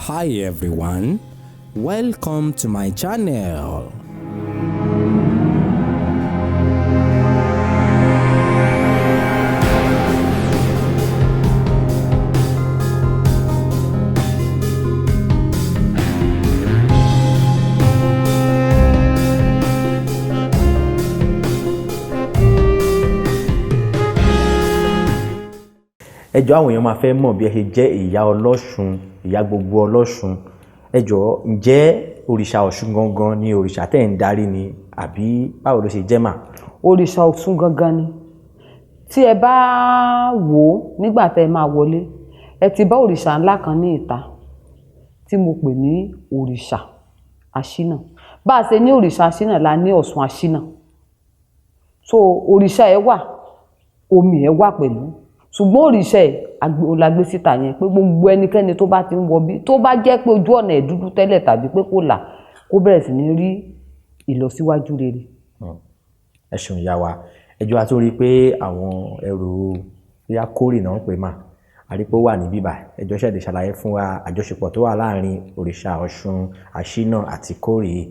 Hi everyone, welcome to my channel. Ẹ jọ̀ọ́ àwọn èèyàn máa fẹ́ mọ̀ bí ẹ ṣe jẹ́ ìyá Ọlọ́ṣun, Ìyá Gbogbo Ọlọ́ṣun. Ẹ jọ̀ọ́ ǹjẹ́ òrìṣà Ọ̀ṣun gangan ni òrìṣà tẹ́ ń darí ni àbí báwo ló ṣe jẹ́ mà? Òrìṣà Ọ̀ṣun gangan ni. Tí ẹ bá wò ó nígbà tẹ́ ẹ máa wọlé, ẹ ti bá òrìṣà ńlá kan ní ìta tí mo pè ní òrìṣà Aṣínà. Bá a ṣe ní òrìṣà Aṣínà la ní Ọ̀ṣun Aṣínà. So òrìṣà ẹ wà, omi ẹ wà pẹ̀lú. Ṣùgbọ́n òrìṣà ẹ̀ lágbé síta yẹn pé gbogbo ẹnikẹ́ni tó bá ti ń wọbí tó bá jẹ́ pé ojú ọ̀nà ẹ̀ dúdú tẹ́lẹ̀ tàbí pé kò là kó bẹ̀rẹ̀ sí ní rí ìlọsíwájú rere. Ẹ ṣeun ìyá wa. Ẹ jọ̀ọ́ a tún rí i pé àwọn ẹrù bóyá kórè náà ń pè mà a rí i pé ó wà ní bíbà. Ẹ jọ̀ọ́ ṣẹ̀dẹ̀ ṣàlàyé fún wa àjọṣepọ̀ tó wà láàrin òrìṣà Ọ̀ṣun Aṣínà àti kórè.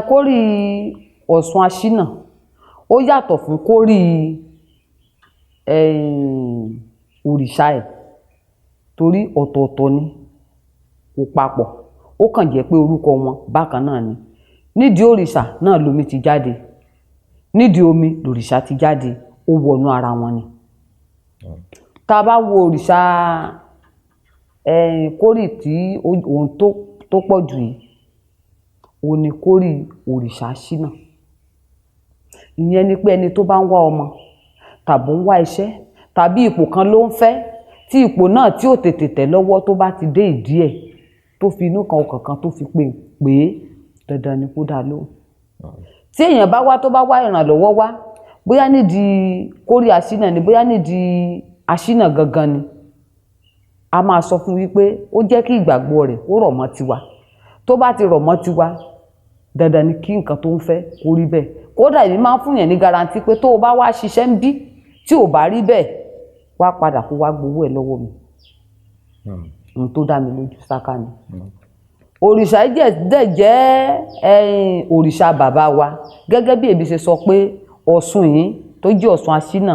Kórè Ọ̀ṣun Aṣínà ó yàtọ̀ fún kórè òrìṣà ẹ̀ torí ọ̀tọ̀ọ̀tọ̀ ni kò papọ̀, ó kàn jẹ́ pé orúkọ wọn bákan náà ni. Nídìí òrìṣà náà lomi ti jáde, nídìí omi lòrìṣà ti jáde, ó wọnú ara wọn ni. Tá a bá wo òrìṣà kórè tí ohun tó pọ̀ jù yìí òun ni kórè òrìṣà Aṣínà. Ìyẹn ni pé ẹni tó bá ń wá ọmọ tàbí ń wá iṣẹ́ tàbí ipò kan ló ń fẹ́ tí ipò náà tí ò tètè tẹ̀ lọ́wọ́ tó bá ti dé ìdí ẹ̀ tó fi inú kan ọkàn kan tó fi pè dandan ni kó dá lóhùn. Tí èèyàn bá wá tó bá wá ìrànlọ́wọ́ wá bóyá nídìí kórè Aṣínà ni bóyá nídìí Aṣínà gangan ni a máa sọ fún wípé ó jẹ́ kí ìgbàgbọ́ rẹ̀ ó rọ̀ mọ́ tiwa. Tó bá ti rọ̀ mọ́ tiwa dandan ni kí nǹkan tó ń fẹ́ kó rí bẹ́ẹ̀. Kódà èmi máa ń fún yẹn ní garanti pé tó o bá wá ṣiṣẹ́ ń bí tí ò bá rí bẹ́ẹ̀ wá padà kó wá gbowó ẹ̀ lọ́wọ́ mi. Ohun tó dá mi lójú sáká ni. Òrìṣà dẹ̀ jẹ́ òrìṣà bàbá wa gẹ́gẹ́ bí èmi ṣe sọ pé Ọ̀ṣun yìí tó jẹ́ Ọ̀ṣun Aṣínà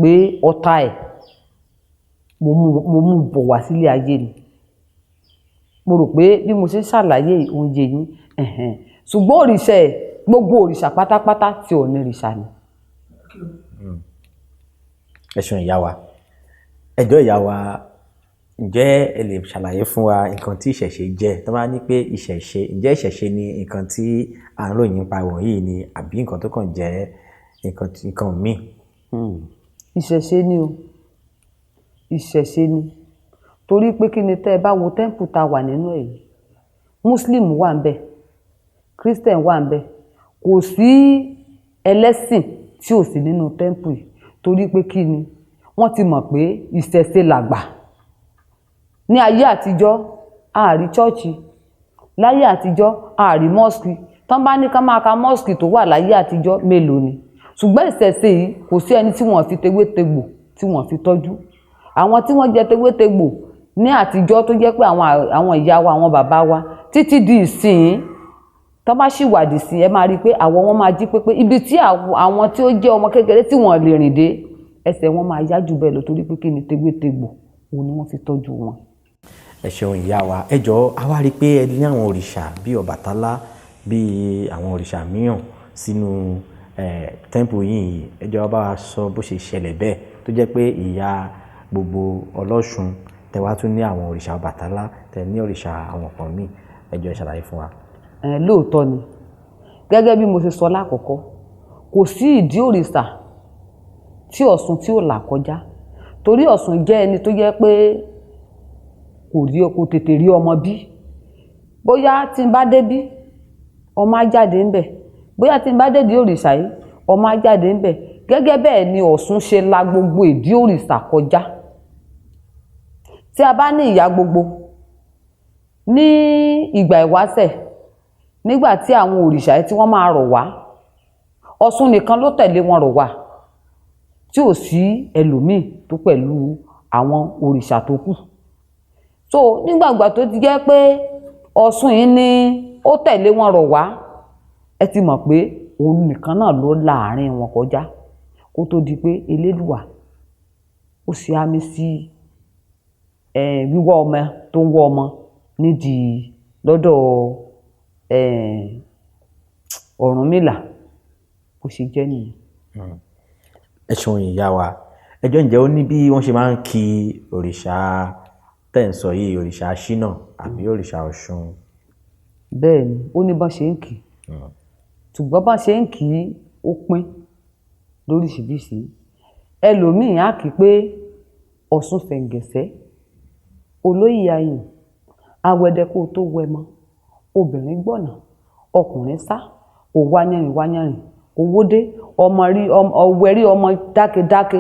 pé ọ̀tá ẹ̀ mo mú bọ̀ wá sílé ayé ni. Mo rò pé bí mo ṣe ń ṣàlàyé oúnjẹ yín ṣùgbọ́n òrìṣà ẹ̀ gbogbo òrìṣà pátápátá tí ò ní òrìṣà ni. Ẹ ṣeun ìyá wa. Ẹ jọ̀ọ́ ìyá wa ǹjẹ́ ẹ lè ṣàlàyé fún wa nǹkan tí ìṣẹ̀ṣe jẹ́? Tó bá ní pé ìṣẹ̀ṣe ǹjẹ́ ìṣẹ̀ṣe ni nǹkan tí à ń ròyìn nípa wọ̀nyí ni àbí nǹkan tó kàn jẹ́ nǹkan míì? Ìṣẹ̀ṣe ni o, ìṣẹ̀ṣe ni torí pé kí ni tẹ́ ẹ bá wo tẹ́ḿpù tá a wà nínú ẹ̀ yìí Muslim wà ń bẹ̀, Christian wà ń bẹ̀, kò sí ẹlẹ́sìn tí ò sí nínú tẹ́ḿpù yìí torí pé kí ni wọ́n ti mọ̀ pé ìṣẹ̀ṣe làgbà. Ní ayé àtijọ́ a rí chọ́ọ̀chì, láyé àtijọ́ a rí mọ́ọ̀sì. Tán bá ní ká máa ka mọ́ọ̀sì tó wà láyé àtijọ́ mélòó ni, ṣùgbọ́n ìṣẹ̀ṣe yìí kò sí ẹni tí wọ́n fi tewétegbò tí wọ́n fi tọ́jú. Àwọn tí wọ́n jẹ tewétegbò ní àtijọ́ tó jẹ́ pé àwọn ìyá wa àwọn bàbá wa títí di ìsìn tó bá sì wádìí sí ẹ máa rí i pé àwọ̀ wọn máa jí pépé ibi tí àwọn tí ó jẹ́ ọmọ kékeré tí wọ́n lè rìn dé ẹsẹ̀ wọn máa yá jù bẹ́ẹ̀ lọ torí pé kí ni tewétegbò òun ni wọ́n fi tọ́jú wọn. Ẹ ṣeun ìyá wa. Ẹ jọ̀ọ́ a wá rí i pé ẹ ní àwọn òrìṣà bíi Ọbàtálá bíi àwọn òrìṣà mìíràn sínú tẹ́ḿpù yìí. Ẹ jọ̀ọ́ bá wa sọ bó ṣe ṣẹlẹ̀ bẹ́ẹ̀ tó jẹ́ pé Ìyá Gbogbo Ọlọ́ṣun tẹ wá tún ní àwọn òrìṣà Ọbàtálá tẹ ní òrìṣà àwọn kan míì. Ẹ jọ̀ọ́ ẹ ṣàlàyé fún wa. Lóòótọ́ ni gẹ́gẹ́ bí mo ṣe sọ lákọ̀ọ́kọ́ kò sí ìdí òrìṣà tí Ọ̀ṣun tí ò là kọjá torí Ọ̀ṣun jẹ́ ẹni tó jẹ́ pé kò tètè rí ọmọ bí. Bóyá tí n bá débí ọmọ á jáde ńbẹ̀, bóyá tí n bá dé ìdí òrìṣà yìí ọmọ á jáde ńbẹ̀. Gẹ́gẹ́ bẹ́ẹ̀ ni Ọ̀ṣun ṣe la gbogbo ìdí òrìṣà kọjá. Tí a bá ní Ìyá Gbogbo ní ìgbà ìwáṣẹ̀ nígbà tí àwọn òrìṣà yìí tí wọ́n máa rọ̀ wá Ọ̀ṣun nìkan ló tẹ̀lé wọn rọ̀ wá tí ò sí ẹlòmíì tó pẹ̀lú àwọn òrìṣà tó kù. so nígbàgbà tó ti jẹ́ pé Ọ̀ṣun yìí ni ó tẹ̀lé wọn rọ̀ wá ẹ ti mọ̀ pé òun nìkan náà ló láàrin wọn kọjá kó tó di pé Elédùà ó ṣe àmì sí wíwá ọmọ tó ń wọ́ ọmọ nídìí lọ́dọ̀ Ọ̀rúnmìlà bó ṣe jẹ́ nìyẹn. ẹ ṣeun ìyá wa ẹjọ́ ǹjẹ́ ó ní bí wọ́n ṣe máa ń kí òrìṣà tẹ̀ ń sọ yìí òrìṣà Ṣínà àbí òrìṣà Ọ̀ṣun? bẹ́ẹ̀ ni ó ní bá ṣe ń kì í ṣùgbọ́n bá ṣe ń kì í ó pín lóríṣiríṣi ẹlòmíì á kì í pé Ọ̀ṣun fẹ̀ǹgẹ̀sẹ̀ olóyè ayìn awẹ́dẹ kó tó wẹ mọ́ obìnrin gbọ̀nà ọkùnrin sá kò wáyàrìn owó dé ọwẹ́ rí ọmọ dákedáke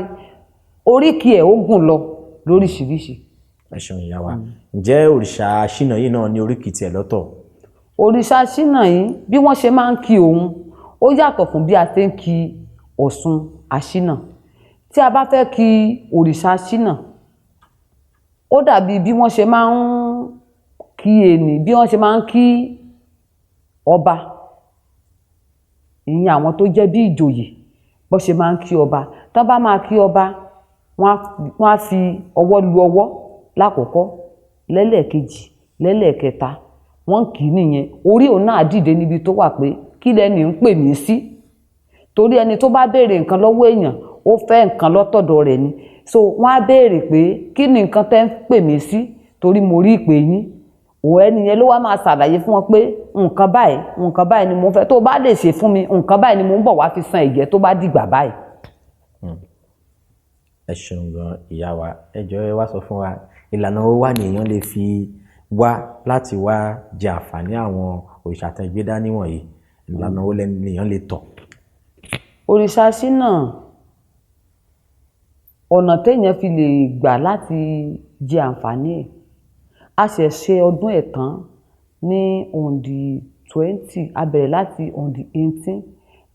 oríkì ẹ̀ ó gùn lọ lóríṣiríṣi. ẹ ṣeun ìyá wa ǹjẹ́ òrìṣà Ṣínà yìí náà ní oríkì tiẹ̀ lọ́tọ̀? òrìṣà Ṣínà yìí bí wọ́n ṣe máa ń kí òun ó yàtọ̀ fún bí a ṣe ń kí Ọ̀ṣun Aṣínà. tí a bá fẹ́ kí òrìṣà Ṣínà ó dàbí bí wọ́n ṣe máa ń kí ènì bí wọ́n ṣe máa ń kí ọba ìyẹn àwọn tó jẹ́ bí ìjòyè bó ṣe máa ń kí ọba tó bá máa kí ọba wọ́n á fi ọwọ́ lu ọwọ́ lákòókò lẹ́lẹ́ẹ̀kejì lẹ́lẹ́ẹ̀kẹta wọ́n kì í nìyẹn orí òun náà dìde níbi tó wà pé kí lẹ́ni ń pè mí sí torí ẹni tó bá béèrè nǹkan lọ́wọ́ èèyàn ó fẹ́ nǹkan lọ́tọ̀dọ̀ rẹ̀ ni so wọ́n á béèrè pé kí ni nǹkan tẹ́ ń pè mí sí torí mo rí ìpè yín òun ẹni yẹn ló wá máa ṣàlàyé fún wọn pé nǹkan báyìí ni mo fẹ́ tó bá lè ṣe fún mi nǹkan báyìí ni mo ń bọ̀ wá fi san ìjẹ́ tó bá dìgbà báyìí. ẹ ṣeun gan ìyá wa ẹ jọ̀ọ́ ẹ wá sọ fún wa ìlànà owó wà ní èèyàn lè fi wá láti wá jẹ àǹfààní àwọn òrìṣà tẹ́ gbé dání wọ̀nyí ìlànà owó lèèyàn lè tọ̀? òrìṣà Ṣínà ọ̀nà téèyàn fi lè gbà láti jẹ àǹfààní ẹ̀ a ṣẹ̀ ṣe ọdún ẹ̀ tán ní on the 20 a bẹ̀rẹ̀ láti on the 18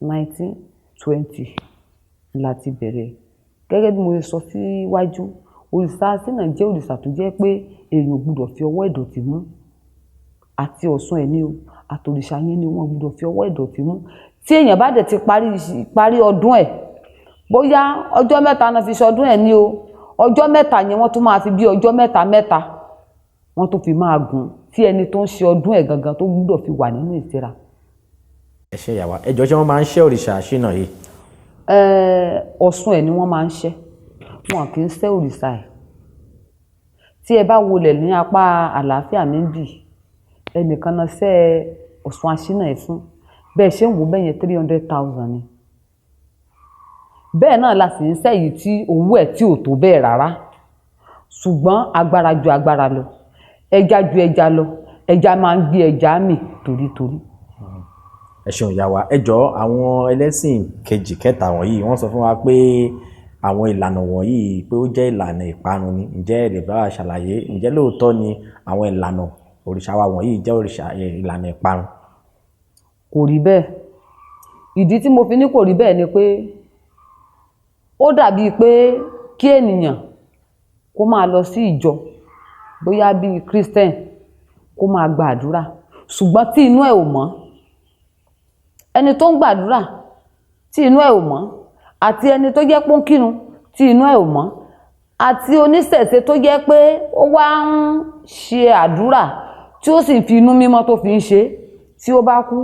19 20 láti bẹ̀rẹ̀ gẹ́gẹ́ bí mo ṣe sọ síwájú òrìṣà Ṣínà jẹ́ òrìṣà tó jẹ́ pé èèyàn gbọ́dọ̀ fi ọwọ́ ìdọ̀tí mú àti Ọ̀ṣun ẹ̀ ní o àtòrìṣà yẹn ni wọ́n gbọ́dọ̀ fi ọwọ́ ìdọ̀tí mú tí èèyàn bá dẹ̀ ti parí ọdún ẹ̀ bóyá ọjọ́ mẹ́ta náà fi ṣọdún ẹ̀ ní o ọjọ́ mẹ́ta yẹn wọ́n tún máa fi bí ọjọ́ mẹ́ta wọ́n tún fi máa gùn tí ẹni tó ń ṣe ọdún ẹ̀ gangan tó gbọ́dọ̀ fi wà nínú ìṣẹ́ra. ẹ ṣe ìyá wa ẹ jọ̀ọ́ ṣé wọ́n máa ń ṣe òrìṣà Ṣínà yìí? Ọ̀ṣun ẹ̀ ni wọ́n máa ń ṣe wọn kì í ṣe òrìṣà ẹ̀ tí ẹ bá wọlé ní apá àlàáfíà méjì ẹnìkan náà ṣe Ọ̀ṣun Aṣínà ẹ̀ fún bẹ́ẹ̀ ṣe ń wò bẹ́ẹ̀ yẹn 300,000 ni bẹ́ẹ̀ náà la sì ń sẹ́yìí tí owó ẹ̀ tí ò tó bẹ́ẹ̀ rárá ṣùgbọ́n agbára ju agbára lọ ẹja ju ẹja lọ ẹja máa ń gbé ẹja mì torítorí. ẹ ṣeun ìyá wa ẹ jọ̀ọ́ àwọn ẹlẹ́sìn kejì kẹta wọ̀nyí wọ́n sọ fún wa pé àwọn ìlànà wọ̀nyí pé ó jẹ́ ìlànà ìparun ni ǹjẹ́ ẹ lè bá wa ṣàlàyé ǹjẹ́ lóòótọ́ ni àwọn ìlànà òrìṣà wa wọ̀nyí jẹ́ òrìṣà ìlànà ìparun? kò rí bẹ́ẹ̀ ìdí tí mo fi ní kò rí bẹ́ẹ̀ ni pé ó dàbí pé kí ènìyàn kó máa lọ sí ìjọ bóyá bíi Christian kó máa gba àdúrà ṣùgbọ́n tí inú ẹ̀ ò mọ́ ẹni tó ń gbàdúrà tí inú ẹ̀ ò mọ́ àti ẹni tó jẹ́ pọ́nkírun tí inú ẹ̀ ò mọ́ àti oníṣẹ̀ṣe tó jẹ́ pé ó wá ń ṣe àdúrà tí ó sì fi inú mímọ́ tó fi ń ṣe tí ó bá kú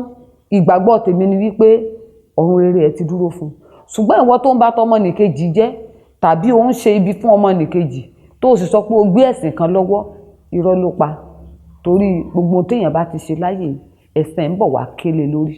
ìgbàgbọ́ tèmi ni wípé ọ̀run rere ẹ̀ ti dúró fún un ṣùgbọ́n ìwọ tó ń bá tọmọnìkejì jẹ́ tàbí ó ń ṣe ibi fún ọmọnìkejì tó sì sọ pé o gbé ẹ̀sìn kan lọ́wọ́ irọ́ ló pa torí gbogbo téèyàn bá ti ṣe láyè ẹ̀sìn ń bọ̀ wá kélé lórí.